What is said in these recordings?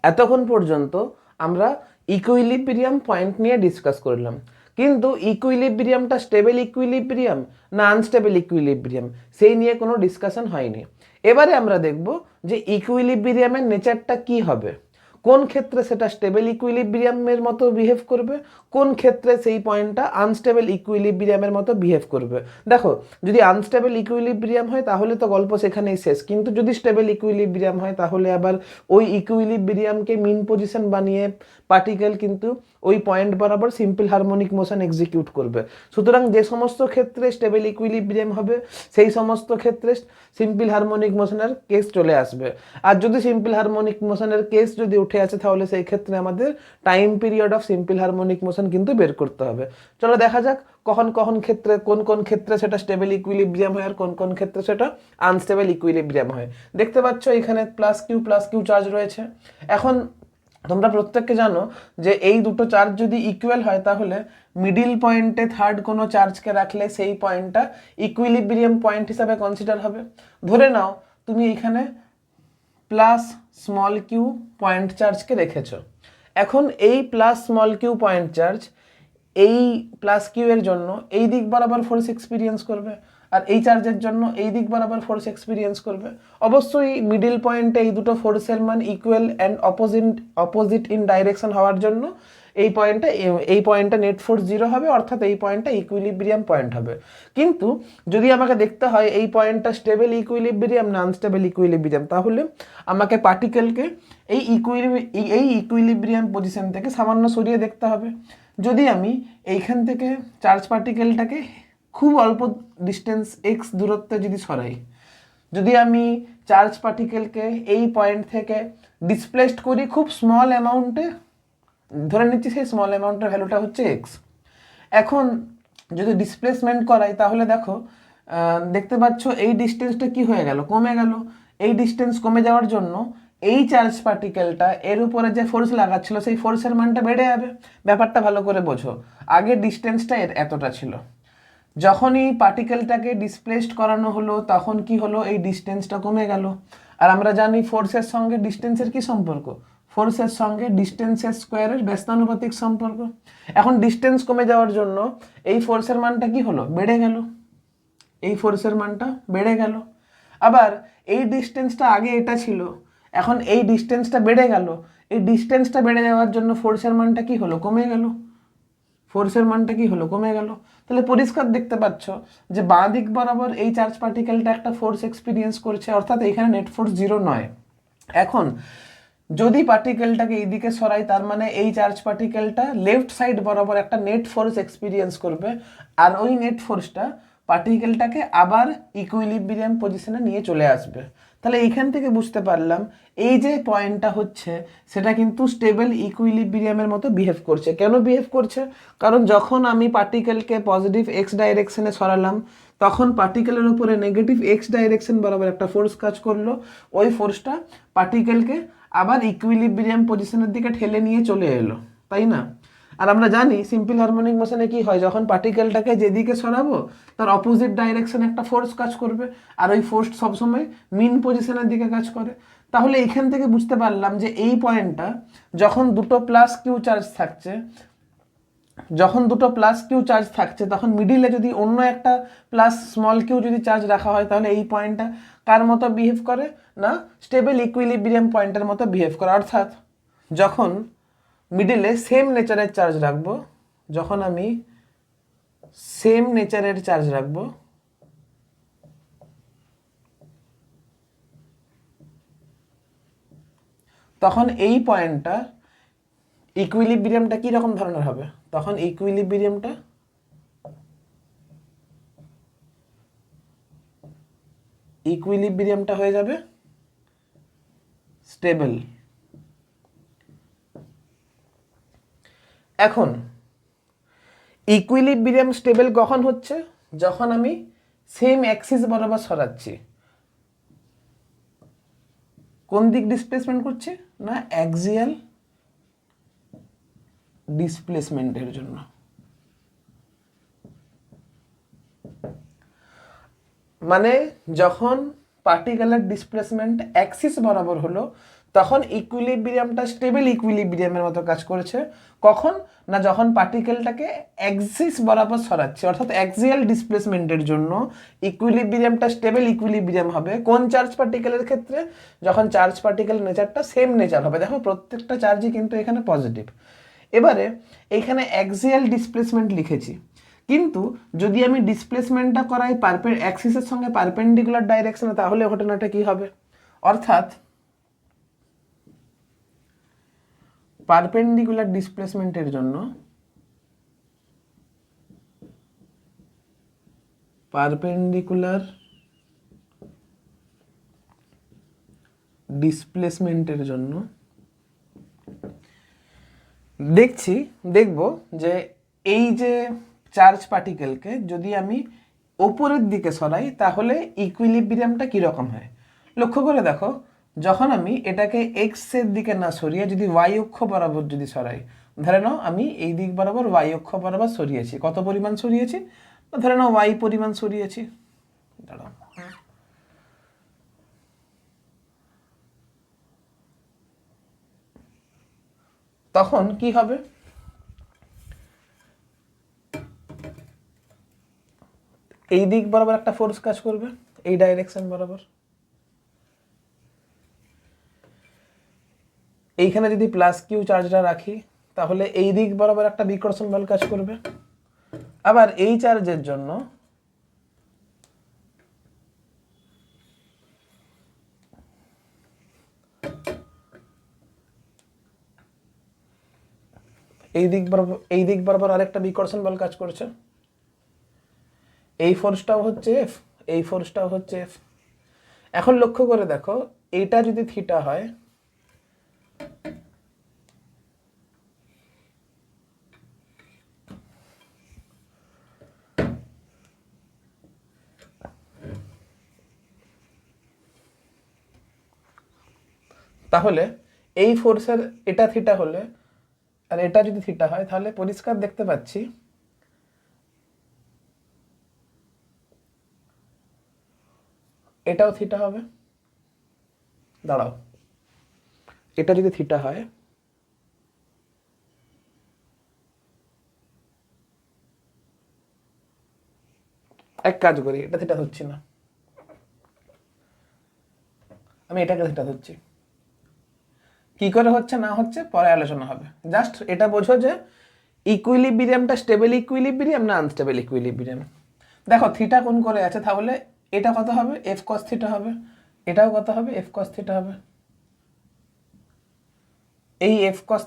এতক্ষণ পর্যন্ত আমরা ইকুইলিব্রিয়াম পয়েন্ট নিয়ে ডিসকাস করলাম, কিন্তু ইকুইলিব্রিয়ামটা স্টেবল ইকুইলিব্রিয়াম না আনস্টেবল ইকুইলিব্রিয়াম সেই নিয়ে কোনো ডিসকাশন হয়নি। এবারে আমরা দেখব যে ইকুইলিব্রিয়ামের নেচারটা কি হবে, কোন ক্ষেত্রে সেটা স্টেবল ইকুইলিব্রিয়ামের মতো বিহেভ করবে, কোন ক্ষেত্রে সেই পয়েন্টটা আনস্টেবল ইকুইলিব্রিয়ামের মতো বিহেভ করবে। দেখো, যদি আনস্টেবল ইকুইলিব্রিয়াম হয় তাহলে তো গল্প সেখানেই শেষ, কিন্তু যদি স্টেবল ইকুইলিব্রিয়াম হয় তাহলে আবার ওই ইকুইলিব্রিয়ামকে মিন পজিশন বানিয়ে পার্টিকেল কিন্তু ওই পয়েন্ট বরাবর সিম্পল হারমোনিক মোশন এক্সিকিউট করবে। সুতরাং যে সমস্ত ক্ষেত্রে স্টেবল ইকুইলিব্রিয়াম হবে সেই সমস্ত ক্ষেত্রে সিম্পল হারমোনিক মোশনের কেস চলে আসবে। আর যদি সিম্পল হারমোনিক মোশনের কেস যদি উঠে আসে তাহলে সেই ক্ষেত্রে আমাদের time period of simple harmonic motion কিন্তু বের করতে হবে। চলো দেখা যাক কখন কখন ক্ষেত্রে কোন কোন ক্ষেত্রে সেটা স্টেবল ইকুইলিব্রিয়াম হয় আর কোন কোন ক্ষেত্রে সেটা আনস্টেবল ইকুইলিব্রিয়াম হয়। দেখতে পাচ্ছ এখানে প্লাস কিউ চার্জ রয়েছে। এখন তোমরা প্রত্যেককে জানো যে এই দুটো চার্জ যদি ইকুয়াল হয় তাহলে মিডিল পয়েন্টে থার্ড কোনো চার্জকে রাখলে সেই পয়েন্টটা ইকুইলিব্রিয়াম পয়েন্ট হিসাবে কনসিডার হবে। ধরে নাও তুমি এখানে প্লাস স্মল কিউ পয়েন্ট চার্জকে রেখেছো। এখন এই plus small q point charge এই প্লাস কিউ এর জন্য এই দিক বরাবর ফোর্স এক্সপিরিয়েন্স করবে, আর এই চার্জের জন্য এই দিক বরাবর ফোর্স এক্সপিরিয়েন্স করবে। অবশ্যই মিডিল পয়েন্টে এই দুটো ফোর্সের মান equal and opposite in direction হওয়ার জন্য এই পয়েন্টটা নেট ফোর্স 0 হবে, অর্থাৎ এই পয়েন্টটা ইকুইলিব্রিয়াম পয়েন্ট হবে। কিন্তু যদি আমাকে দেখতে হয় এই পয়েন্টটা স্টেবল ইকুইলিব্রিয়াম না আনস্টেবল ইকুইলিব্রিয়াম, তাহলে আমাকে পার্টিকেলকে এই ইকুইলিব্রিয়াম পজিশন থেকে সামান্য সরিয়ে দেখতে হবে। যদি আমি এইখান থেকে চার্জ পার্টিকেলটাকে খুব অল্প ডিস্টেন্স এক্স দূরত্বে যদি সরাই, যদি আমি চার্জ পার্টিকেলকে এই পয়েন্ট থেকে ডিসপ্লেসড করি খুব স্মল অ্যামাউন্টে, ধরে নিচ্ছি সেই স্মল অ্যামাউন্টের ভ্যালুটা হচ্ছে এক্স। এখন যদি ডিসপ্লেসমেন্ট করাই তাহলে দেখো দেখতে পাচ্ছ এই ডিস্টেন্সটা কি হয়ে গেল, কমে গেল। এই ডিস্টেন্স কমে যাওয়ার জন্য এই চার্জ পার্টিকেলটা এর উপরে যে ফোর্স লাগাচ্ছিল সেই ফোর্সের মানটা বেড়ে যাবে। ব্যাপারটা ভালো করে বোঝো, আগে ডিস্টেন্সটা এতটা ছিল, যখন এই পার্টিকেলটাকে ডিসপ্লেসড করানো হলো তখন কি হলো, এই ডিস্টেন্সটা কমে গেল। আর আমরা জানি ফোর্সের সঙ্গে ডিস্টেন্সের কি সম্পর্ক, ফোর্সের সঙ্গে ডিস্টেন্সের স্কোয়ারের ব্যস্তানুপাতিক সম্পর্ক। এখন ডিস্টেন্স কমে যাওয়ার জন্য এই ফোর্সের মানটা কি হলো, বেড়ে গেল, এই ফোর্সের মানটা বেড়ে গেল। আবার এই ডিস্টেন্সটা আগে এটা ছিল, এখন এই ডিস্টেন্সটা বেড়ে গেল, এই ডিস্টেন্সটা বেড়ে যাওয়ার জন্য ফোর্সের মানটা কি হলো, কমে গেল, ফোর্সের মানটা কি হলো, কমে গেল। তাহলে পরিষ্কার দেখতে পাচ্ছ যে বাঁ দিক বরাবর এই চার্জ পার্টিকেলটা একটা ফোর্স এক্সপিরিয়েন্স করছে, অর্থাৎ এইখানে নেট ফোর্স 0 নয়। এখন যদি পার্টিকেলটাকে এইদিকে সরাই তার মানে এই চার্জ পার্টিকেলটা লেফট সাইড বরাবর একটা নেট ফোর্স এক্সপিরিয়েন্স করবে, আর ওই নেট ফোর্সটা পার্টিকেলটাকে আবার ইকুইলিব্রিয়াম পজিশনে নিয়ে চলে আসবে। তাহলে এইখান থেকে বুঝতে পারলাম এই যে পয়েন্টটা হচ্ছে সেটা কিন্তু স্টেবল ইকুইলিব্রিয়ামের মতো বিহেভ করছে। কেন বিহেভ করছে? কারণ যখন আমি পার্টিকেলকে পজিটিভ এক্স ডাইরেকশনে সরালাম তখন পার্টিকেলের উপরে নেগেটিভ এক্স ডাইরেকশন বরাবর একটা ফোর্স কাজ করলো, ওই ফোর্সটা পার্টিকেলকে আবার ইকুইলিব্রিয়াম পজিশনের দিকে ঠেলে নিয়ে চলে এলো, তাই না? আর আমরা জানি সিম্পল হারমোনিক মোশনে কি হয়, যখন পার্টিকেলটাকে যেদিকে সরাবো তার অপোজিট ডাইরেকশনে একটা ফোর্স কাজ করবে, আর ওই ফোর্স সবসময় মিন পজিশনের দিকে কাজ করে। তাহলে এখান থেকে বুঝতে পারলাম যে এই পয়েন্টটা যখন দুটো প্লাস কিউ চার্জ থাকছে, তখন মিডিলে যদি অন্য একটা প্লাস স্মল কিউ যদি চার্জ রাখা হয় তাহলে এই পয়েন্টটা কার মতো বিহেভ করে না, স্টেবল ইকুইলিব্রিয়াম পয়েন্টের মতো বিহেভ করে। অর্থাৎ যখন মিডিলে সেম নেচারের চার্জ রাখবো, যখন আমি সেম নেচারের চার্জ রাখবো তখন এই পয়েন্টটা ইকুইলিব্রিয়ামটা কি রকম ধরনের হবে, তখন ইকুইলিব্রিয়ামটা হয়ে যাবে স্টেবল। এখন ইকুইলিব্রিয়াম স্টেবল কখন হচ্ছে, যখন আমি সেম অ্যাক্সিস বরাবর সরাচ্ছি। কোন দিক ডিসপ্লেসমেন্ট করছে না, অ্যাক্সিয়াল ডিসপ্লেসমেন্টের জন্য। মানে যখন পার্টিকুলার ডিসপ্লেসমেন্ট অ্যাক্সিস বরাবর হলো তখন ইকুইলিব্রিয়ামটা স্টেবল ইকুইলিব্রিয়ামের মতো কাজ করেছে। কখন না, যখন পার্টিকেলটাকে অ্যাক্সিস বরাবর সরাচ্ছে, অর্থাৎ অ্যাক্সিয়াল ডিসপ্লেসমেন্টের জন্য ইকুইলিব্রিয়ামটা স্টেবল ইকুইলিব্রিয়াম হবে। কোন চার্জ পার্টিকেলের ক্ষেত্রে? যখন চার্জ পার্টিকেলের নেচারটা সেম নেচার হবে। দেখো প্রত্যেকটা চার্জই কিন্তু এখানে পজিটিভ। এবারে এইখানে অ্যাক্সিয়াল ডিসপ্লেসমেন্ট লিখেছি, কিন্তু যদি আমি ডিসপ্লেসমেন্টটা করাই অ্যাক্সিসের সঙ্গে পারপেন্ডিকুলার ডাইরেকশনে, তাহলে ঘটনাটা কি হবে? অর্থাৎ পারপেন্ডিকুলার ডিসপ্লেসমেন্টের জন্য দেখব যে এই যে চার্জ পার্টিকেলকে যদি আমি ওপরের দিকে সরাই তাহলে ইকুইলিব্রিয়ামটা কীরকম হয়। লক্ষ্য করে দেখো, যখন আমি এটাকে এক্স এর দিকে না সরিয়ে যদি ওয়াই অক্ষ বরাবর যদি সরাই, ধরে নাও আমি এই দিক বরাবর ওয়াই অক্ষ বরাবর সরিয়েছি, কত পরিমাণ সরিয়েছি? ধরে নাও ওয়াই পরিমাণ সরিয়েছি। দাঁড়াও, তখন কি হবে? এই দিক বরাবর একটা ফোর্স কাজ করবে, এই ডাইরেকশন বরাবর। এইখানে যদি প্লাস কিউ চার্জটা রাখি তাহলে এই দিক বরাবর একটা বিকর্ষণ বল কাজ করবে। আবার এই চার্জের জন্য এই দিক বরাবর আরেকটা বিকর্ষণ বল কাজ করছে। এই ফোর্সটাও হচ্ছে এফ, এই ফোর্সটাও হচ্ছে এফ। এখন লক্ষ্য করে দেখো, এইটা যদি থিটা হয়, তাহলে এই ফোর্সের এটা থিটা হলে আর এটা যদি থিটা হয়, তাহলে পরিষ্কার দেখতে পাচ্ছি এটাও থিটা হবে। দাঁড়াও, এটা যদি থিটা হয়, এক কাজ করি, এটা থিটা হচ্ছে না, আমি এটাকে থিটা ধরছি। কি করে হচ্ছে না হচ্ছে পরে আলোচনা হবে। জাস্ট এটা বোঝো যে ইকুইলিব্রিয়ামটা স্টেবল ইকুইলিব্রিয়াম না আনস্টেবল ইকুইলিব্রিয়াম। দেখো থিটা কোন করে আছে, তাহলে এটা কত হবে? এফ কস থিটা হবে। এটাও কত হবে? এফ কস থিটা হবে। এই এফ কস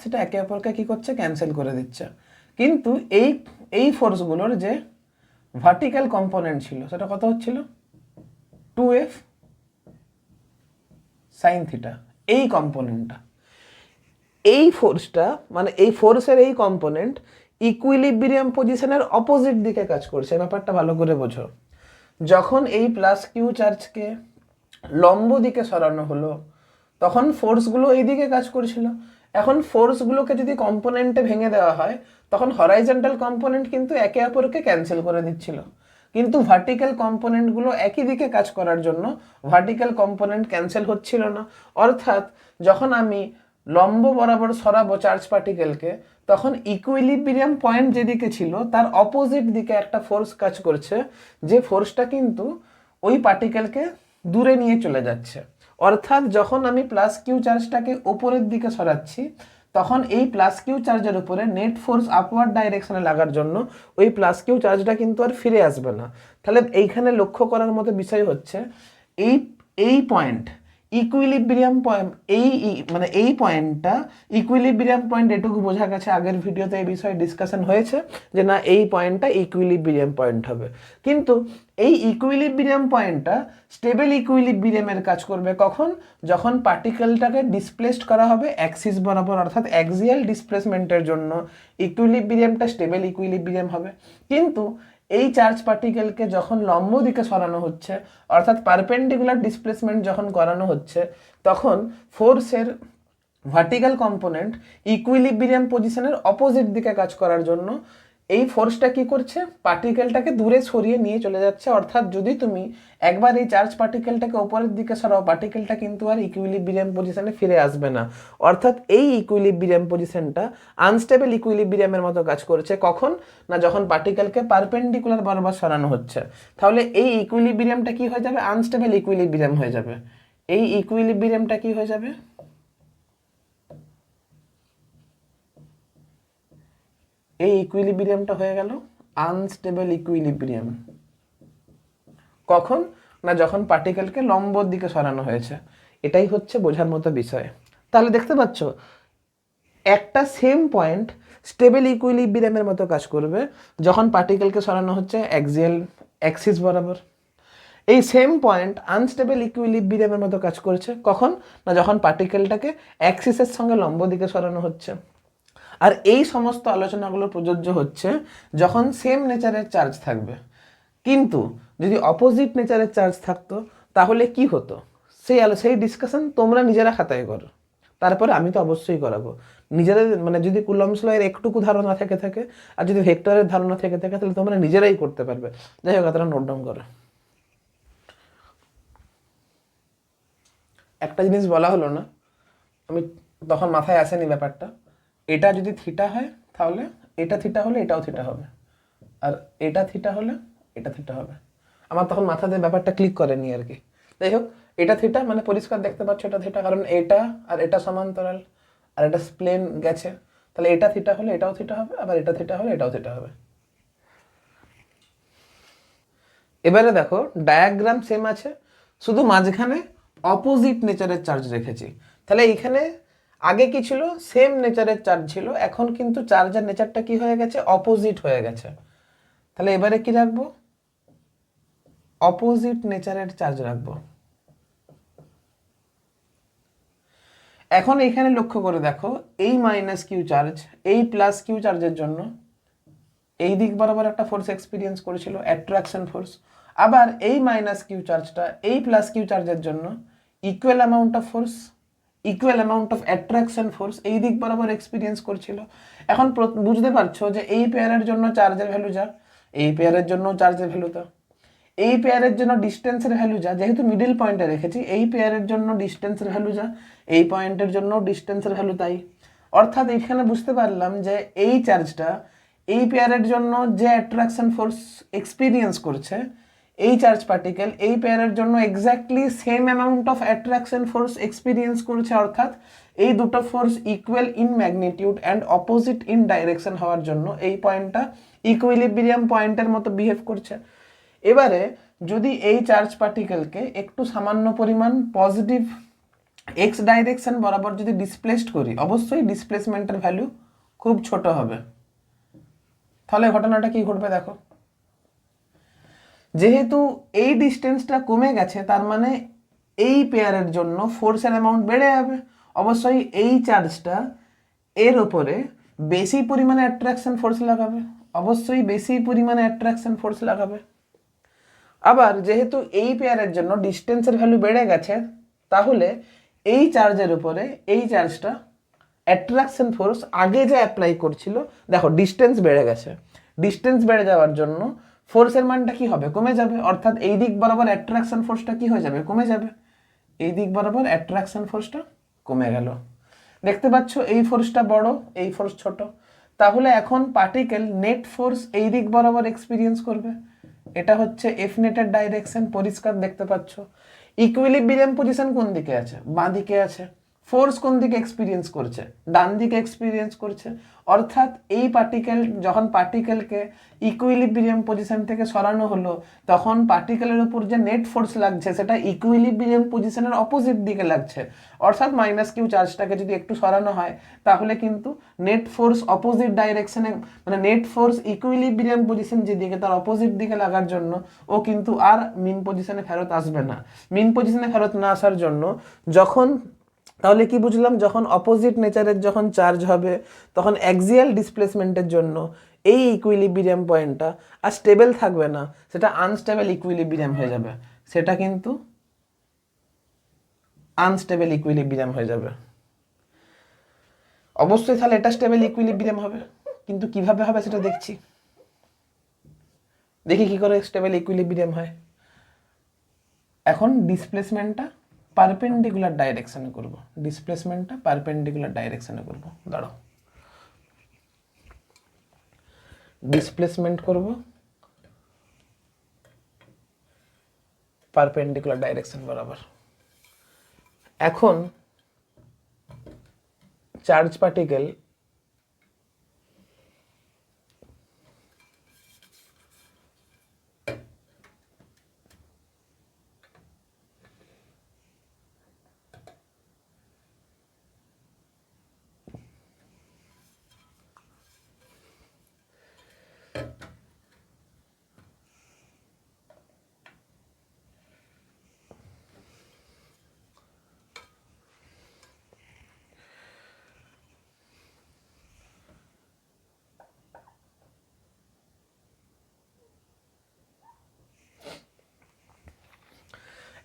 থিটা একে অপরকে কি করছে? ক্যান্সেল করে দিচ্ছে। কিন্তু এই ফোর্সগুলোর যে ভার্টিক্যাল কম্পোনেন্ট ছিল সেটা কত হচ্ছিল? 2f sine theta. এই কম্পোনেন্টটা, এই ফোর্সটা মানে এই ফোর্সের এই কম্পোনেন্ট ইকুইলিব্রিয়াম পজিশনের অপোজিট দিকে কাজ করছে। ব্যাপারটা ভালো করে বোঝো। যখন এই প্লাস কিউ চার্জকে লম্ব দিকে সরানো হলো তখন ফোর্সগুলো এই দিকে কাজ করছিল। এখন ফোর্সগুলোকে যদি কম্পোনেন্টে ভেঙে দেওয়া হয় তখন হরাইজন্টাল কম্পোনেন্ট কিন্তু একে অপরকে ক্যান্সেল করে দিচ্ছিল, কিন্তু ভার্টিক্যাল কম্পোনেন্টগুলো একই দিকে কাজ করার জন্য ভার্টিক্যাল কম্পোনেন্ট ক্যান্সেল হচ্ছিল না। অর্থাৎ যখন আমি লম্ব বরাবর সরাবো চার্জ পার্টিকেলকে, তখন ইকুইলিব্রিয়াম পয়েন্ট যেদিকে ছিল তার অপোজিট দিকে একটা ফোর্স কাজ করছে, যে ফোর্সটা কিন্তু ওই পার্টিকেলকে দূরে নিয়ে চলে যাচ্ছে। অর্থাৎ যখন আমি প্লাস কিউ চার্জটাকে ওপরের দিকে সরাচ্ছি তখন এই প্লাস কিউ চার্জের উপরে নেট ফোর্স আপওয়ার্ড ডাইরেকশনে লাগার জন্য ওই প্লাস কিউ চার্জটা কিন্তু আর ফিরে আসবে না। তাহলে এইখানে লক্ষ্য করার মতো বিষয় হচ্ছে এই পয়েন্ট ইকুইলিব্রিয়াম পয়েন্ট, এই পয়েন্টটা ইকুইলিব্রিয়াম পয়েন্ট। এটুকু বোঝা গেছে, আগের ভিডিওতে এই বিষয়ে ডিসকাশন হয়েছে যে না এই পয়েন্টটা ইকুইলিব্রিয়াম পয়েন্ট হবে। কিন্তু এই ইকুইলিব্রিয়াম পয়েন্টটা স্টেবল ইকুইলিব্রিয়ামের কাজ করবে কখন? যখন পার্টিকেলটাকে ডিসপ্লেসড করা হবে অ্যাক্সিস বরাবর, অর্থাৎ অ্যাক্সিয়াল ডিসপ্লেসমেন্টের জন্য ইকুইলিব্রিয়ামটা স্টেবল ইকুইলিব্রিয়াম হবে। কিন্তু এই চার্জ পার্টিকেলকে যখন লম্ব দিকে সরানো হচ্ছে, অর্থাৎ পারপেন্ডিকুলার ডিসপ্লেসমেন্ট যখন করানো হচ্ছে, তখন ফোর্সের ভার্টিক্যাল কম্পোনেন্ট ইকুইলিব্রিয়াম পজিশনের অপোজিট দিকে কাজ করার জন্য এই ফোর্সটা কি করছে, পার্টিকেলটাকে দূরে সরিয়ে নিয়ে চলে যাচ্ছে। অর্থাৎ যদি তুমি একবার এই চার্জ পার্টিকেলটাকে উপরের দিকে সরাও, পার্টিকেলটা কিন্তু আর ইকুইলিব্রিয়াম পজিশনে ফিরে আসবে না। অর্থাৎ এই ইকুইলিব্রিয়াম পজিশনটা আনস্টেবল ইকুইলিব্রিয়ামের মতো কাজ করছে। কখন না, যখন পার্টিকেলকে পারপেন্ডিকুলার বরাবর সরানো হচ্ছে। তাহলে এই ইকুইলিব্রিয়ামটা কি হয়ে যাবে, আনস্টেবল ইকুইলিব্রিয়াম হয়ে যাবে। এই ইকুইলিব্রিয়ামটা কি হয়ে যাবে, এই ইকুইলিব্রিয়ামটা হয়ে গেল আনস্টেবল ইকুইলিব্রিয়াম। কখন না, যখন পার্টিকেলকে লম্বর দিকে সরানো হয়েছে। এটাই হচ্ছে বোঝার মতো বিষয়। তাহলে দেখতে পাচ্ছ একটা সেম পয়েন্ট স্টেবল ইকুইলিব্রিয়ামের মতো কাজ করবে যখন পার্টিকেলকে সরানো হচ্ছে অ্যাক্সিয়াল অ্যাক্সিস বরাবর। এই সেম পয়েন্ট আনস্টেবল ইকুইলিব্রিয়ামের মতো কাজ করছে কখন না, যখন পার্টিকেলটাকে অ্যাক্সিসের সঙ্গে লম্ব দিকে সরানো হচ্ছে। আর এই সমস্ত আলোচনাগুলো প্রযোজ্য হচ্ছে যখন সেম নেচারের চার্জ থাকবে। কিন্তু যদি অপোজিট নেচারের চার্জ থাকতো তাহলে কি হতো, সেই ডিসকাশন তোমরা নিজেরা খাতায় করো, তারপরে আমি তো অবশ্যই করাবো। নিজেদের মানে যদি কুলম্বস লয়ের একটুকু ধারণা থেকে থাকে আর যদি ভেক্টরের ধারণা থেকে থাকে তাহলে তোমরা নিজেরাই করতে পারবে। যাই হোক, তারা নোট ডাউন করো। একটা জিনিস বলা হলো না, আমি তখন মাথায় আসেনি ব্যাপারটা। এটা যদি থিটা হয় তাহলে এটা থিটা হলে এটাও থিটা হবে, আর এটা থিটা হলে এটা থিটা হবে। আমার তখন মাথাতে ব্যাপারটা ক্লিক করেনি আর কি। যাই হোক, এটা থিটা মানে পরিষ্কার দেখতে পাচ্ছ এটা থিটা, কারণ এটা আর এটা সমান্তরাল আর এটা প্লেন গেছে। তাহলে এটা থিটা হলে এটাও থিটা হবে, আবার এটা থিটা হলে এটাও থিটা হবে। এবারে দেখো ডায়াগ্রাম সেম আছে, শুধু মাঝখানে অপোজিট নেচারের চার্জ রেখেছি। তাহলে এইখানে আগে কি ছিল, সেম নেচারের চার্জ ছিল, এখন কিন্তু চার্জের নেচারটা কি হয়ে গেছে, অপোজিট হয়ে গেছে। তাহলে এবারে কি রাখবো, অপোজিট নেচারের চার্জ রাখবো। এখন এখানে লক্ষ্য করে দেখো, এই মাইনাস কিউ চার্জ এই প্লাস কিউ চার্জের জন্য এই দিক বরাবর একটা ফোর্স এক্সপিরিয়েন্স করেছিল, অ্যাট্রাকশন ফোর্স। আবার এই মাইনাস কিউ চার্জটা এই প্লাস কিউ চার্জের জন্য equal amount of force, equal amount of attraction force এই দিক বরাবর এক্সপিরিয়েন্স করছিল। এখন বুঝতে পারছো যে এই পেয়ারের জন্য চার্জের ভ্যালু যা, এই পেয়ারের জন্য চার্জের ভ্যালু তা, এই পেয়ারের জন্য ডিস্টেন্সের ভ্যালু যা, যেহেতু মিডল পয়েন্টে রেখেছি এই পেয়ারের জন্য ডিস্টেন্সের ভ্যালু যা, এই পয়েন্টের জন্য ডিস্টেন্সের ভ্যালু তাই। অর্থাৎ এখানে বুঝতে পারলাম যে এই চার্জটা এই পেয়ারের জন্য যে অ্যাট্রাকশন ফোর্স এক্সপিরিয়েন্স করছে, এই চার্জ পার্টিকেল এই পেয়ারের জন্য exactly same amount of attraction force experience করছে। অর্থাৎ এই দুটো force equal in magnitude and opposite in direction হওয়ার জন্য এই পয়েন্টটা ইকুইলিব্রিয়াম পয়েন্টের মতো বিহেভ করছে। এবারে যদি এই চার্জ পার্টিকেলকে একটু সামান্য পরিমাণ পজিটিভ এক্স ডাইরেকশন বরাবর যদি ডিসপ্লেসড করি, অবশ্যই ডিসপ্লেসমেন্টের ভ্যালু খুব ছোট হবে। তাহলে ঘটনাটা কি ঘটবে দেখো, যেহেতু এই ডিস্টেন্সটা কমে গেছে তার মানে এই পেয়ারের জন্য ফোর্সের অ্যামাউন্ট বেড়ে যাবে। অবশ্যই এই চার্জটা এর ওপরে বেশি পরিমাণে অ্যাট্রাকশন ফোর্স লাগাবে, অবশ্যই বেশি পরিমাণে অ্যাট্রাকশন ফোর্স লাগাবে। আবার যেহেতু এই পেয়ারের জন্য ডিস্টেন্সের ভ্যালু বেড়ে গেছে, তাহলে এই চার্জের উপরে এই চার্জটা অ্যাট্রাকশন ফোর্স আগে যে অ্যাপ্লাই করছিল, দেখো ডিস্টেন্স বেড়ে গেছে, ডিস্টেন্স বেড়ে যাওয়ার জন্য ফোর্সের মানটা কি হবে, কমে যাবে। অর্থাৎ এই দিক বরাবর অ্যাট্রাকশন ফোর্সটা কি হয়ে যাবে, কমে যাবে। এই দিক বরাবর অ্যাট্রাকশন ফোর্সটা কমে গেল। দেখতে পাচ্ছ এই ফোর্সটা বড়, এই ফোর্স ছোট। তাহলে এখন পার্টিকেল নেট ফোর্স এই দিক বরাবর এক্সপিরিয়েন্স করবে। এটা হচ্ছে এফ নেটের ডাইরেকশন, পরিষ্কার দেখতে পাচ্ছ। ইকুইলিব্রিয়াম পজিশন কোন দিকে আছে, বাঁ দিকে আছে। ফোর্স কোন দিকে এক্সপিরিয়েন্স করছে, ডান দিকে এক্সপিরিয়েন্স করছে। অর্থাৎ এই পার্টিকেল যখন পার্টিকেলকে ইকুইলিব্রিয়াম পজিশন থেকে সরানো হলো, তখন পার্টিকেলের উপর যে নেট ফোর্স লাগছে সেটা ইকুইলিব্রিয়াম পজিশনের অপোজিট দিকে লাগছে। অর্থাৎ মাইনাস কিউ চার্জটাকে যদি একটু সরানো হয় তাহলে কিন্তু নেট ফোর্স অপোজিট ডাইরেকশনে, মানে নেট ফোর্স ইকুইলিব্রিয়াম পজিশন যেদিকে তার অপোজিট দিকে লাগার জন্য ও কিন্তু আর মিন পজিশনে ফেরত আসবে না। মিন পজিশনে ফেরত না আসার জন্য যখন, তাহলে কি বুঝলাম, যখন অপোজিট নেচারের যখন চার্জ হবে তখন অ্যাক্সিয়াল ডিসপ্লেসমেন্টের জন্য এই ইকুইলিব্রিয়াম পয়েন্টটা আর স্টেবল থাকবে না, সেটা আনস্টেবল ইকুইলিব্রিয়াম হয়ে যাবে। সেটা কিন্তু আনস্টেবল ইকুইলিব্রিয়াম হয়ে যাবে। অবশ্যই তাহলে এটা স্টেবল ইকুইলিব্রিয়াম হবে, কিন্তু কিভাবে হবে সেটা দেখছি। দেখি কি করে স্টেবল ইকুইলিব্রিয়াম হয়। এখন ডিসপ্লেসমেন্টটা পারপেন্ডিকুলার ডাইরেকশনে করব, ডিসপ্লেসমেন্টটা পারপেন্ডিকুলার ডাইরেকশনে করব। দাঁড়াও, ডিসপ্লেসমেন্ট করব পারপেন্ডিকুলার ডাইরেকশন বরাবর। এখন চার্জ পার্টিকেল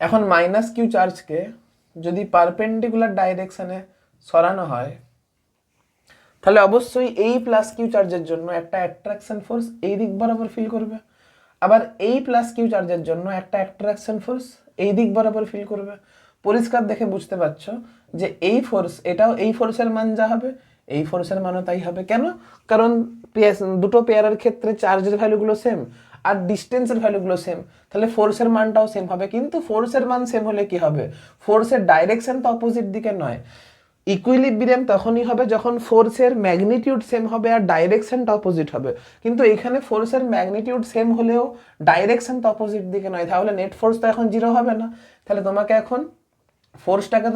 এখন মাইনাস কিউ চার্জকে যদি পারপেন্ডিকুলার ডাইরেকশনে সরানো হয় তাহলে অবশ্যই এই প্লাস কিউ চার্জের জন্য একটা অ্যাট্রাকশন ফোর্স এই দিক বরাবর ফিল করবে, আবার এই প্লাস কিউ চার্জের জন্য একটা অ্যাট্রাকশন ফোর্স এই দিক বরাবর ফিল করবে। পরিষ্কার দেখে বুঝতে পারছো যে এই ফোর্স, এটাও এই ফোর্সের মান যা হবে এই ফোর্সের মানও তাই হবে। কেন? কারণ দুটো পেয়ারের ক্ষেত্রে চার্জের ভ্যালুগুলো সেম আর ডিস্টেন্সের ভ্যালুগুলো সেম, তাহলে ফোর্সের মানটাও সেম হবে। কিন্তু ফোর্সের মান সেম হলে কি হবে, ফোর্সের ডাইরেকশন তো অপোজিট দিকে নয়। ইকুইলিব্রিয়াম তখনই হবে যখন ফোর্সের ম্যাগনিটিউড সেম হবে আর ডাইরেকশনটা অপোজিট হবে। কিন্তু এখানে ফোর্সের ম্যাগনিটিউড সেম হলেও ডাইরেকশনটা অপোজিট দিকে নয়, তাহলে নেট ফোর্স তো এখন জিরো হবে না। তাহলে তোমাকে এখন ফোর্সটাকে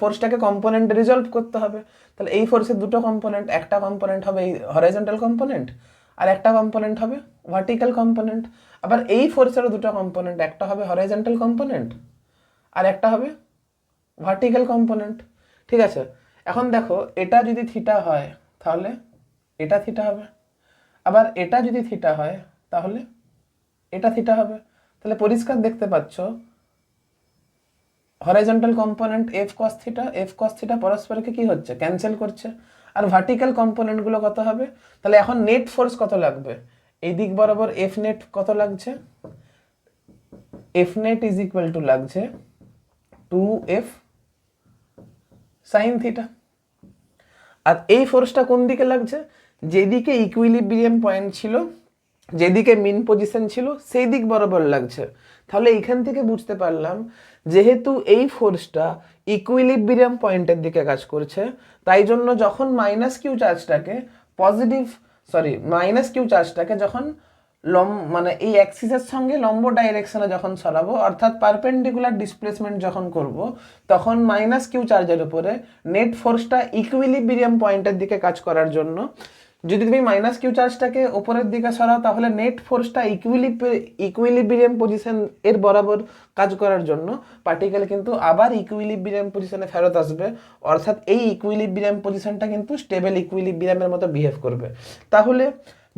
ফোর্সটাকে কম্পোনেন্টে রিজলভ করতে হবে। তাহলে এই ফোর্সের দুটো কম্পোনেন্ট, একটা কম্পোনেন্ট হবে এই হরাইজন্টাল কম্পোনেন্ট আর একটা কম্পোনেন্ট হবে ভার্টিক্যাল কম্পোনেন্ট। আবার এই ফোর্সেরও দুটো কম্পোনেন্ট, একটা হবে হরাইজন্টাল কম্পোনেন্ট আর একটা হবে ভার্টিক্যাল কম্পোনেন্ট। ঠিক আছে, এখন দেখো এটা যদি থিটা হয় তাহলে এটা থিটা হবে, আবার এটা যদি থিটা হয় তাহলে এটা থিটা হবে। তাহলে পরিষ্কার দেখতে পাচ্ছ horizontal component F cos theta পরস্পরকে কি হচ্ছে, ক্যান্সেল করছে। আর ভার্টিক্যাল কম্পোনেন্টগুলো কত হবে, তাহলে এখন নেট ফোর্স কত লাগবে, এই দিক বরাবর এফ নেট কত লাগছে, F net is equal two লাগছে 2f সাইন থিটা। আর এই ফোর্সটা কোন দিকে লাগছে, যেদিকে ইকুইলিব্রিয়াম পয়েন্ট ছিল, যেদিকে মিন পজিশন ছিল সেই দিক বরাবর লাগছে। তাহলে এইখান থেকে বুঝতে পারলাম যেহেতু এই ফোর্সটা ইকুইলিব্রিয়াম পয়েন্টের দিকে কাজ করছে, তাই জন্য যখন মাইনাস কিউ চার্জটাকে যখন এই অ্যাক্সিসের সঙ্গে লম্ব ডাইরেকশনে যখন সরাবো, অর্থাৎ পারপেন্ডিকুলার ডিসপ্লেসমেন্ট যখন করব, তখন মাইনাস কিউ চার্জের উপরে নেট ফোর্সটা ইকুইলিব্রিয়াম পয়েন্টের দিকে কাজ করার জন্য, যদি তুমি মাইনাস কিউ চার্জটাকে উপরের দিকে সরাও তাহলে নেট ফোর্সটা ইকুইলিব্রিয়াম পজিশন এর বরাবর কাজ করার জন্য পার্টিকেল কিন্তু আবার ইকুইলিব্রিয়াম পজিশনে ফেরত আসবে, অর্থাৎ এই ইকুইলিব্রিয়াম পজিশনটা কিন্তু স্টেবল ইকুইলিব্রিয়ামের মতো বিহেভ করবে। তাহলে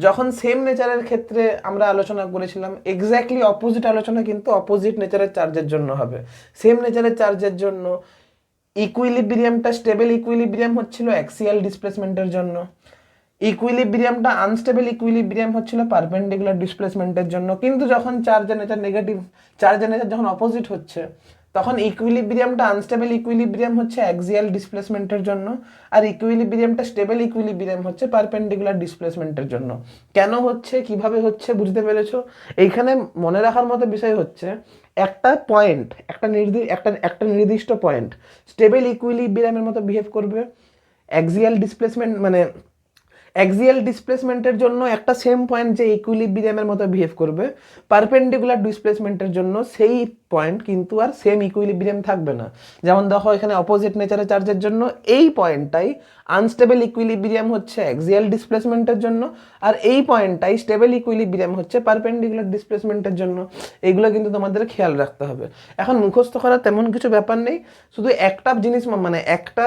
যখন সেম নেচারের ক্ষেত্রে আমরা আলোচনা করেছিলাম, এক্স্যাক্টলি অপোজিট আলোচনা কিন্তু অপোজিট নেচারের চার্জের জন্য হবে। সেম নেচারের চার্জের জন্য ইকুইলিব্রিয়ামটা স্টেবল ইকুইলিব্রিয়াম হচ্ছিল অ্যাক্সিয়াল ডিসপ্লেসমেন্টের জন্য, ইকুইলিব্রিয়ামটা আনস্টেবল ইকুইলিব্রিয়াম হচ্ছিল পারপেন্ডিকুলার ডিসপ্লেসমেন্টের জন্য। কিন্তু যখন চার্জের নেচার যখন অপোজিট হচ্ছে, তখন ইকুইলিব্রিয়ামটা আনস্টেবল ইকুইলিব্রিয়াম হচ্ছে অ্যাক্সিয়াল ডিসপ্লেসমেন্টের জন্য, আর ইকুইলিব্রিয়ামটা স্টেবল ইকুইলিব্রিয়াম হচ্ছে পারপেন্ডিকুলার ডিসপ্লেসমেন্টের জন্য। কেন হচ্ছে, কিভাবে হচ্ছে বুঝতে পেরেছো? এইখানে মনে রাখার মতো বিষয় হচ্ছে একটা পয়েন্ট, একটা নির্দিষ্ট পয়েন্ট স্টেবল ইকুইলিব্রিয়ামের মতো বিহেভ করবে, অ্যাক্সিয়াল ডিসপ্লেসমেন্টের জন্য একটা সেম পয়েন্ট যে ইকুইলিব্রিয়ামের মতো বিহেভ করবে, পারপেন্ডিকুলার ডিসপ্লেসমেন্টের জন্য সেই পয়েন্ট কিন্তু আর সেম ইকুইলিব্রিয়াম থাকবে না। যেমন দেখো এখানে অপোজিট নেচারের চার্জের জন্য এই পয়েন্টটাই আনস্টেবল ইকুইলিব্রিয়াম হচ্ছে অ্যাক্সিয়াল ডিসপ্লেসমেন্টের জন্য, আর এই পয়েন্টটাই স্টেবল ইকুইলিব্রিয়াম হচ্ছে পারপেন্ডিকুলার ডিসপ্লেসমেন্টের জন্য। এইগুলো কিন্তু তোমাদের খেয়াল রাখতে হবে। এখন মুখস্থ করার তেমন কিছু ব্যাপার নেই, শুধু একটা জিনিস একটা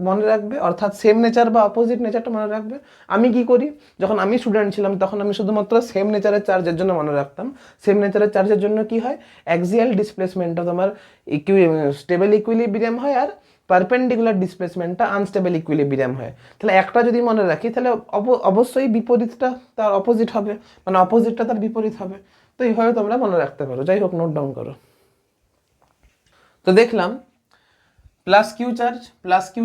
মনে রাখবে, অর্থাৎ সেম নেচার বা অপোজিট নেচারটা মনে রাখবে। আমি কি করি, যখন আমি স্টুডেন্ট ছিলাম তখন আমি শুধুমাত্র সেম নেচারের চার্জের জন্য মনে রাখতাম। সেম নেচারের চার্জের জন্য কি হয়, অ্যাক্সিয়াল ডিসপ্লেসমেন্টটা তোমার স্টেবল ইকুইলিব্রিয়াম হয় আর পারপেন্ডিকুলার ডিসপ্লেসমেন্টটা আনস্টেবল ইকুইলিব্রিয়াম হয়। তাহলে একটা যদি মনে রাখি তাহলে অবশ্যই বিপরীতটা তার অপোজিট হবে, মানে অপোজিটটা তার বিপরীত হবে। তো এইভাবে তোমরা মনে রাখতে পারো। যাই হোক, নোট ডাউন করো। তো দেখলাম প্লাস কিউ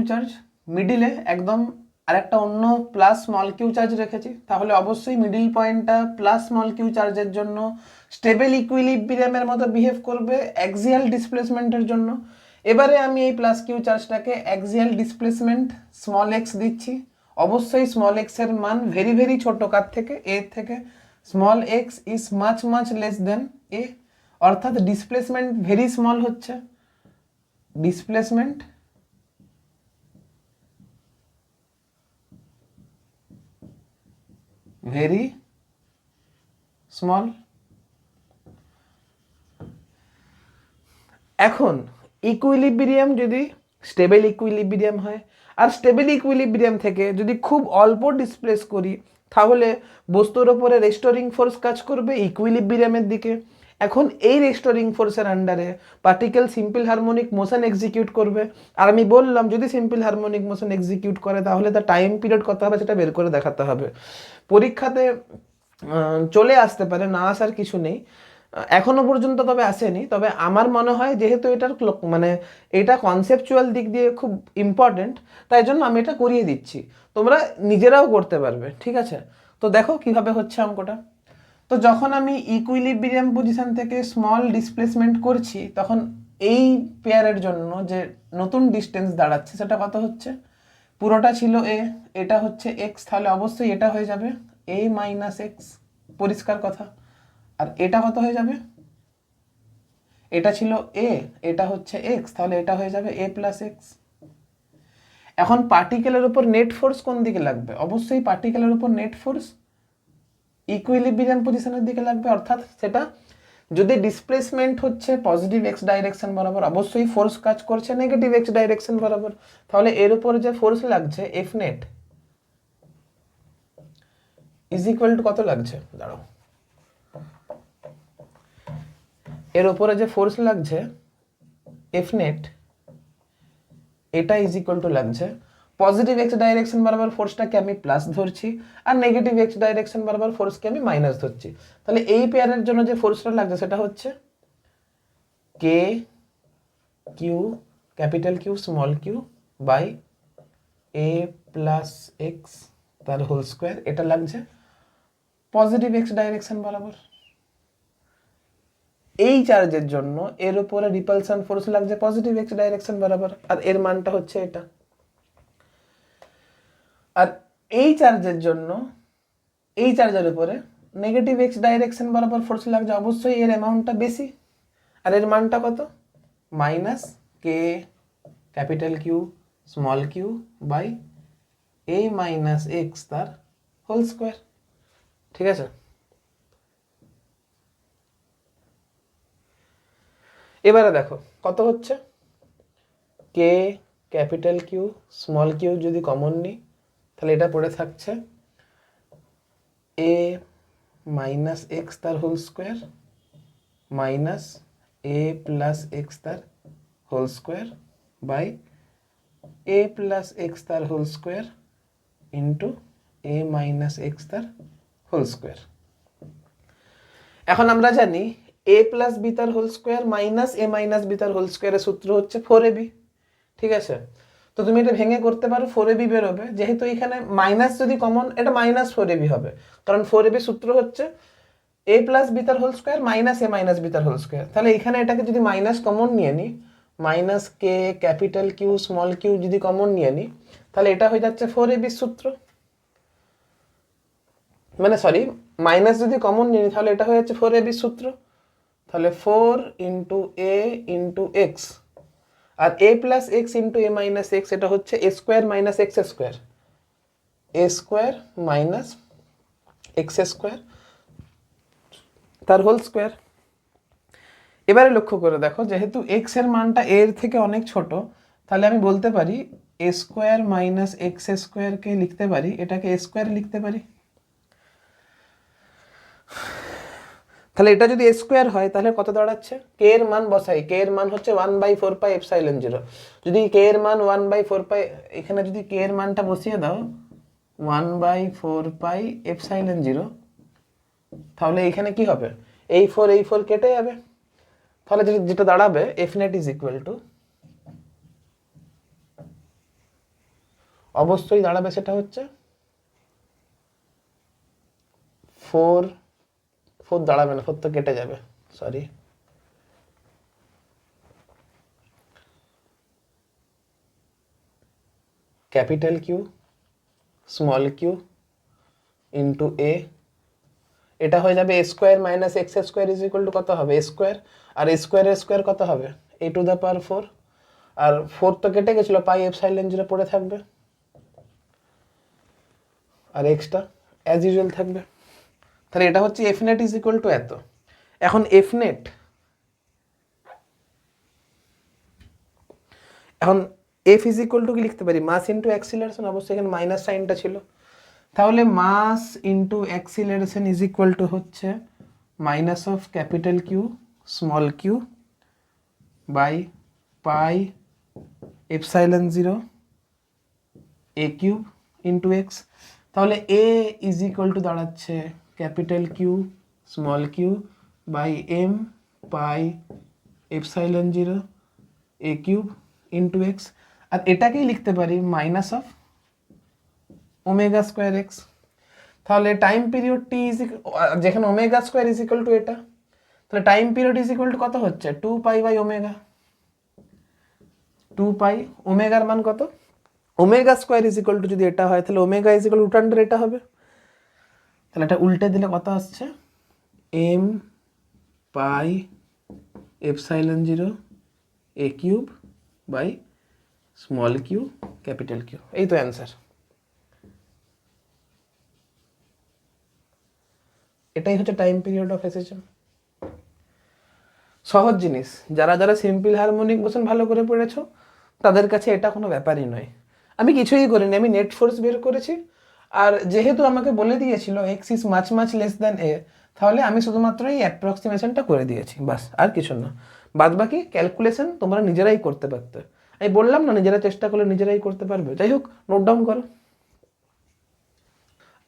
চার্জ মিডিলে একদম আরেকটা অন্য প্লাস স্মল কিউ চার্জ রেখেছি, তাহলে অবশ্যই মিডিল পয়েন্টটা প্লাস স্মল কিউ চার্জের জন্য স্টেবল ইকুইলিব্রিয়ামের মতো বিহেভ করবে অ্যাক্সিয়াল ডিসপ্লেসমেন্টের জন্য। এবারে আমি এই প্লাস কিউ চার্জটাকে অ্যাক্সিয়াল ডিসপ্লেসমেন্ট স্মল এক্স দিচ্ছি। অবশ্যই স্মল এক্স এর মান ভেরি ভেরি ছোট, কার থেকে? এর থেকে। Small x is much much less than a, অর্থাৎ ডিসপ্লেসমেন্ট ভেরি স্মল হচ্ছে, ডিসপ্লেসমেন্ট ভেরি স্মল। এখন ইকুইলিব্রিয়াম যদি স্টেবল ইকুইলিব্রিয়াম হয়, আর স্টেবল ইকুইলিব্রিয়াম থেকে যদি খুব অল্প ডিসপ্লেস করি, তাহলে বস্তুর ওপরে রেস্টোরিং ফোর্স কাজ করবে ইকুইলিব্রিয়ামের দিকে। এখন এই রেস্টোরিং ফোর্সের আন্ডারে particle simple harmonic motion execute করবে। আর আমি বললাম যদি সিম্পল হারমোনিক মোশন এক্সিকিউট করে তাহলে তার টাইম পিরিয়ড কত হবে সেটা বের করে দেখাতে হবে। পরীক্ষাতে চলে আসতে পারে, না আসার কিছু নেই, এখনো পর্যন্ত তবে আসেনি। তবে আমার মনে হয় যেহেতু এটার মানে এটা কনসেপচুয়াল দিক দিয়ে খুব ইম্পর্টেন্ট, তাই জন্য আমি এটা করিয়ে দিচ্ছি, তোমরা নিজেরাও করতে পারবে। ঠিক আছে, তো দেখো কিভাবে হচ্ছে অঙ্কটা। তো যখন আমি ইকুইলিব্রিয়াম পজিশন থেকে স্মল ডিসপ্লেসমেন্ট করছি, তখন এই পেয়ারের জন্য যে নতুন ডিস্টেন্স দাঁড়াচ্ছে সেটা কত হচ্ছে? পুরোটা ছিল এ, এটা হচ্ছে এক্স, তাহলে অবশ্যই এটা হয়ে যাবে এ মাইনাস এক্স, পরিষ্কার কথা। আর এটা কত হয়ে যাবে? এটা ছিল এ, এটা হচ্ছে এক্স, তাহলে এটা হয়ে যাবে এ প্লাস এক্স। এখন পার্টিকেলের উপর নেট ফোর্স কোন দিকে লাগবে? অবশ্যই পার্টিকেলের উপর নেট ফোর্স ইকুইলিব্রিয়াম পজিশনের দিকে লাগবে, অর্থাৎ সেটা যদি ডিসপ্লেসমেন্ট হচ্ছে পজিটিভ এক্স ডাইরেকশন বরাবর, অবশ্যই ফোর্স কাজ করছে নেগেটিভ এক্স ডাইরেকশন বরাবর। তাহলে এর উপর যে ফোর্স লাগছে F net is equal to কত লাগছে? দাঁড়াও, এর উপরে যে ফোর্স লাগছে এফ নেট, এটা ইজ ইকুয়াল টু লাগছে পজিটিভ এক্স ডাইরেকশন বরাবর ফোর্সটাকে আমি প্লাস ধরছি, আর নেগেটিভ এক্স ডাইরেকশন বরাবর ফোর্সকে আমি মাইনাস ধরছি। তাহলে এই পেয়ারের জন্য যে ফোর্সটা লাগছে সেটা হচ্ছে k Q capital Q small Q by a plus x তার হোল স্কোয়ার, এটা লাগছে পজিটিভ এক্স ডাইরেকশন বরাবর। এই চার্জের জন্য এর উপরে রিপালশন ফোর্স লাগছে পজিটিভ এক্স ডাইরেকশন বরাবর, আর এর মানটা হচ্ছে এটা। আর এই চার্জের জন্য এই চার্জের উপরে নেগেটিভ এক্স ডাইরেকশন বরাবর ফোর্স লাগছে, অবশ্যই এর অ্যামাউন্টটা বেশি, আর এর মানটা কত? Minus k capital Q small Q by a minus x তার হোল স্কোয়ার। ঠিক আছে, এবারে দেখো কত হচ্ছে। K capital Q small q যদি কমন নিই তাহলে এটা পড়ে থাকছে এ মাইনাস এক্স তার whole square minus a plus x তার whole square by a plus x তার হোল স্কোয়ার ইন্টু এ মাইনাস এক্স তার হোল স্কোয়ার। এখন আমরা জানি এ প্লাস বি তার হোল স্কোয়ার মাইনাস এ মাইনাস বি তার হোল স্কোয়ারের সূত্র হচ্ছে 4ab। ঠিক আছে, তো তুমি এটা ভেঙে করতে পারো, 4ab বেরোবে। যেহেতু এখানে মাইনাস যদি কমন, এটা মাইনাস 4ab হবে, কারণ 4ab সূত্র হচ্ছে এ প্লাস বি তার হোল স্কোয়ার মাইনাস এ মাইনাস বি তার হোল স্কোয়ার। তাহলে এখানে এটাকে যদি মাইনাস কমন নিয়ে নিই, minus k capital Q small q যদি কমন নিয়ে নিই, তাহলে এটা হয়ে যাচ্ছে 4ab সূত্র, মানে সরি মাইনাস যদি কমন নিয়ে নিই তাহলে এটা হয়ে যাচ্ছে 4ab সূত্র। তাহলে 4 ইন্টু এ ইন্টু এক্স, আর এ প্লাস এক্স ইন্টু এ মাইনাস এক্স, এটা হচ্ছে এ স্কোয়ার মাইনাস এক্স স্কোয়ার, এ স্কোয়ার মাইনাস এক্স স্কোয়ার তার হোল স্কোয়ার। এবারে লক্ষ্য করে দেখো, যেহেতু এক্স এর মানটা এর থেকে অনেক ছোট, তাহলে আমি বলতে পারি এ স্কোয়ার মাইনাস এক্স স্কোয়ারকে লিখতে পারি, এটাকে এ স্কোয়ার লিখতে পারি। তাহলে এটা যদি স্কোয়ার হয় তাহলে কত দাঁড়াচ্ছে, কে এর মান বসাই, কে এর মান হচ্ছে 1/4 পাই এপসাইলন 0। যদি কে এর মান 1/4 পাই, এখানে যদি কে এর মানটা বসিয়ে দাও 1/4 পাই এপসাইলন 0, তাহলে এখানে কি হবে, এই 4 কেটে যাবে। তাহলে যেটা দাঁড়াবে F net is equal two, অবশ্যই দাঁড়াবে সেটা হচ্ছে 4 দাঁড়াবে না, 4 তো কেটে যাবে, sorry, capital Q small Q into a, এটা হয়ে যাবে a square minus x square is equal to কত হবে, এ স্কোয়ার, আর এ স্কোয়ারের স্কোয়ার কত হবে, এ টু দ্য পাওয়ার 4, আর 4 তো কেটে গেছিলো, পাই এপসাইলন 0 পড়ে থাকবে, আর এক্সটা অ্যাজ ইউজুয়াল থাকবে। তাহলে এটা হচ্ছে F net is equal two এত। এখন এফ নেট, এখন এফ ইজ ইকুয়াল টু কি লিখতে পারি, মাস ইন্টু অ্যাক্সিলারেশন, অবশ্যই এখানে মাইনাস সাইনটা ছিল, তাহলে mass into acceleration is equal to হচ্ছে minus of capital Q small Q by pi epsilon 0 a cube into x. তাহলে এ ইজ ইকুয়াল টু দাঁড়াচ্ছে capital Q small Q by M pi epsilon 0 a cube into x, আর এটাকেই লিখতে পারি minus of omega square x. তাহলে time period T is, যেখানে omega square is equal to এটা, তাহলে time period is equal to কত হচ্ছে 2 পাই/ওমেগা, 2 পাই, ওমেগার মান কত, omega square is equal to যদি এটা হয় তাহলে omega is equal root under এটা হবে, তাহলে এটা উল্টে দিলে কত আসছে, m pi epsilon 0 a cube by small q capital q, এই তো অ্যান্সার। এটাই হচ্ছে টাইম পিরিয়ড অফ এসএসএম। সহজ জিনিস, যারা যারা সিম্পল হারমোনিক মোশন ভালো করে পড়েছো তাদের কাছে এটা কোনো ব্যাপারই নয়। আমি কিছুই করিনি, আমি নেট ফোর্স বের করেছি, আর যেহেতু আমাকে বলে দিয়েছিল x is much much less than a, তাহলে আমি শুধুমাত্র এই অ্যাপ্রক্সিমেশনটা করে দিয়েছি, বাস, আর কিছু না। বাদ বাকি ক্যালকুলেশন তোমরা নিজেরাই করতে পারতে, আমি বললাম না নিজেরা চেষ্টা করলে নিজেরাই করতে পারবে। যাই হোক, নোট ডাউন করো।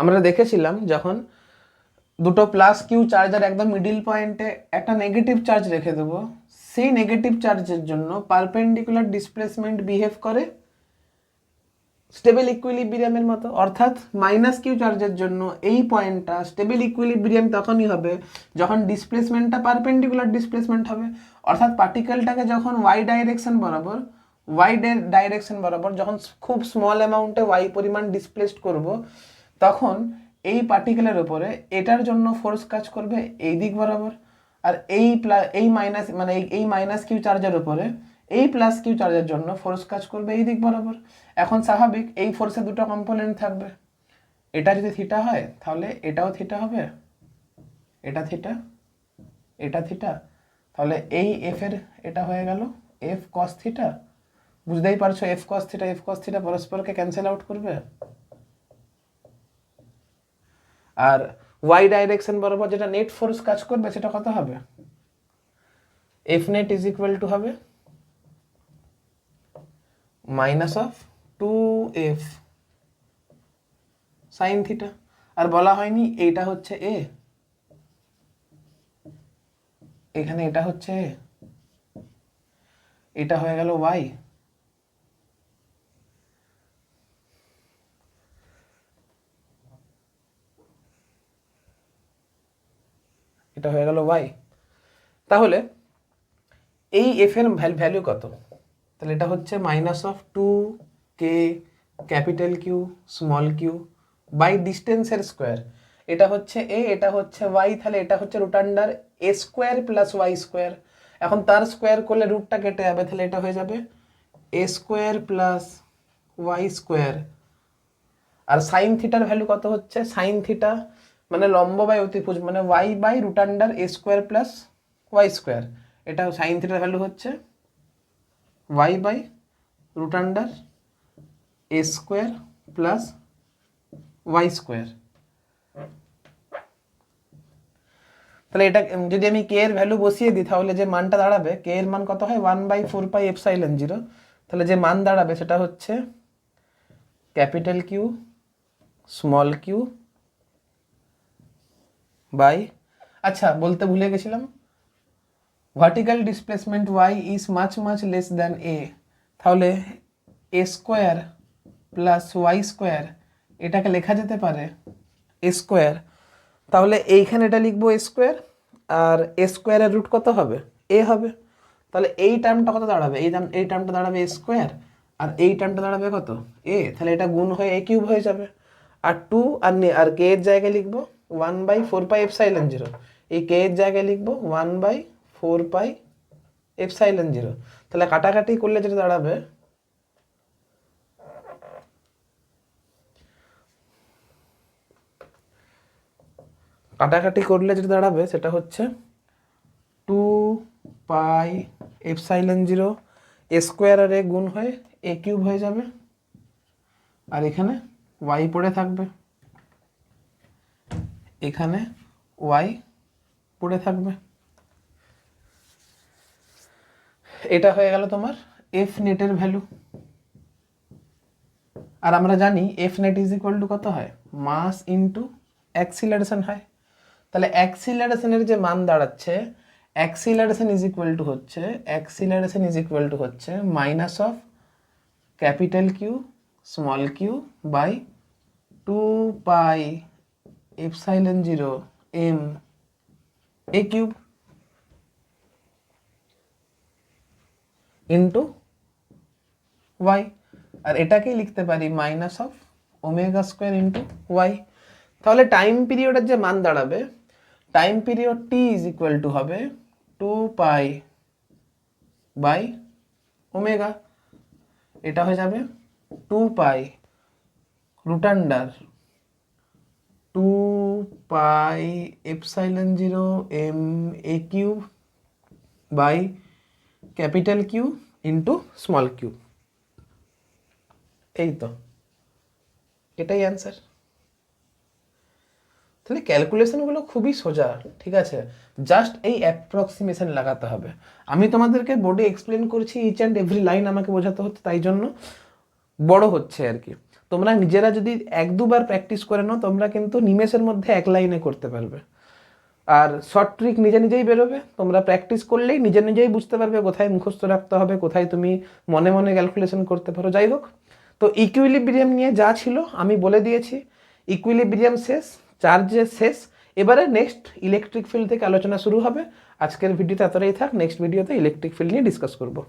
আমরা দেখেছিলাম যখন দুটো প্লাস কিউ চার্জার একদম মিডিল পয়েন্টে একটা নেগেটিভ চার্জ রেখে দেবো, সেই নেগেটিভ চার্জের জন্য পারপেন্ডিকুলার ডিসপ্লেসমেন্ট বিহেভ করে স্টেবল ইকুইলিব্রিয়ামের মতো, অর্থাৎ মাইনাস কিউ চার্জের জন্য এই পয়েন্টটা স্টেবল ইকুইলিব্রিয়াম তখনই হবে যখন ডিসপ্লেসমেন্টটা পারপেন্ডিকুলার ডিসপ্লেসমেন্ট হবে, অর্থাৎ পার্টিকেলটাকে যখন ওয়াই ডাইরেকশন বরাবর যখন খুব স্মল অ্যামাউন্টে ওয়াই পরিমাণ ডিসপ্লেসড করব, তখন এই পার্টিকেলের উপরে এটার জন্য ফোর্স কাজ করবে এই দিক বরাবর, আর এই মাইনাস কিউ চার্জের উপরে এই প্লাস কিউ চার্জের জন্য ফোর্স কাজ করবে এই দিক বরাবর। এখন স্বাভাবিক এই ফোর্সের দুটো কম্পোনেন্ট থাকবে, এটা যদি থিটা হয় তাহলে এটাও থিটা হবে, এটা থিটা, এটা থিটা, তাহলে এই এফ এর এটা হয়ে গেল এফ কস থিটা, বুঝতেই পারছো এফ কস থিটা পরস্পরকে ক্যান্সেল আউট করবে, আর ওয়াই ডাইরেকশন বরাবর যেটা নেট ফোর্স কাজ করবে সেটা কত হবে, F net is equal to হবে minus of 2f sine theta, আর বলা হয়নি এইটা হচ্ছে এ, এখানে এটা হচ্ছে এ, এটা হয়ে গেল ওয়াই, এটা হয়ে গেল ওয়াই। তাহলে এই এফ এর ভ্যালু কত, তাহলে এটা হচ্ছে minus of 2k capital Q small Q by ডিস্টেন্সের স্কোয়ার, এটা হচ্ছে এ, এটা হচ্ছে ওয়াই, তাহলে এটা হচ্ছে root under a square plus y square, এখন তার স্কোয়ার করলে রুটটা কেটে যাবে, তাহলে এটা হয়ে যাবে a square plus y square, আর সাইন থিটার ভ্যালু কত হচ্ছে, সাইন থিটা মানে লম্ব বাই অতিভুজ মানে y by root under a square plus y square, এটা সাইন থিটার ভ্যালু হচ্ছে y by root under a square plus y square. তাহলে এটা যদি আমি কে এর ভ্যালু বসিয়ে দিই তাহলে যে মানটা দাঁড়াবে, কে এর মান কত হয় 1/4πε0, তাহলে যে মান দাঁড়াবে সেটা হচ্ছে capital Q small Q by, আচ্ছা বলতে ভুলে গেছিলাম, vertical displacement y is much less than a, তাহলে a square plus y square এটাকে লেখা যেতে পারে এ স্কোয়ার, তাহলে এইখানে এটা লিখবো এ স্কোয়ার, আর এ স্কোয়ারের রুট কত হবে, এ হবে, তাহলে এই টার্মটা কত দাঁড়াবে, এই টার্মটা দাঁড়াবে এ স্কোয়ার, আর এই টার্মটা দাঁড়াবে কত এ, তাহলে এটা গুণ হয়ে এ কিউব হয়ে যাবে, আর টু আর কে এর জায়গায় লিখবো 1/4πε0, এই কে এর জায়গায় লিখবো 1/4πε0, তাহলে কাটাকাটি করলে যেটা দাঁড়াবে সেটা হচ্ছে 2πε0, এ স্কোয়ার আর এ গুণ হয়ে এ কিউব হয়ে যাবে, আর এখানে ওয়াই পড়ে থাকবে, এখানে ওয়াই পড়ে থাকবে। এটা হয়ে গেল তোমার এফ নেটের ভ্যালু, আর আমরা জানি F net is equal to কত হয়, মাস ইন্টু অ্যাক্সিলারেশন হয়, তাহলে অ্যাক্সিলারেশনের যে মান দাঁড়াচ্ছে, অ্যাক্সিলারেশন ইজ ইকুয়াল টু হচ্ছে minus of capital Q small Q by 2πε0 M a cube into y, আর এটাকেই লিখতে পারি minus of omega square into y. তাহলে টাইম পিরিয়ডের যে মান দাঁড়াবে, time period T is equal to হবে 2π/ওমেগা, এটা হয়ে যাবে 2π root under 2πε0 M a cube by capital Q into small Q. এই তো, এটাই অ্যান্সার। তাহলে ক্যালকুলেশনগুলো খুবই সোজা, ঠিক আছে, জাস্ট এই অ্যাপ্রক্সিমেশন লাগাতে হবে। আমি তোমাদেরকে বোর্ডে এক্সপ্লেন করছি, ইচ অ্যান্ড এভরি লাইন আমাকে বোঝাতে হচ্ছে, তাই জন্য বড় হচ্ছে আর কি। তোমরা নিজেরা যদি 1-2 বার প্র্যাকটিস করে নাও, তোমরা কিন্তু নিমেষের মধ্যে এক লাইনে করতে পারবে, আর শর্ট ট্রিক নিজেই বেরোবে। তোমরা প্র্যাকটিস করলেই নিজেই বুঝতে পারবে কোথায় মুখস্থ রাখতে হবে, কোথায় তুমি মনে মনে ক্যালকুলেশন করতে পারো। যাই হোক, তো ইকুইলিব্রিয়াম নিয়ে যা ছিল আমি বলে দিয়েছি, ইকুইলিব্রিয়াম শেষ, চার্জের শেষ, এবারে নেক্সট ইলেকট্রিক ফিল্ড থেকে আলোচনা শুরু হবে। আজকের ভিডিওতে এতটাই থাক, নেক্সট ভিডিওতে ইলেকট্রিক ফিল্ড নিয়ে ডিসকাস করবো।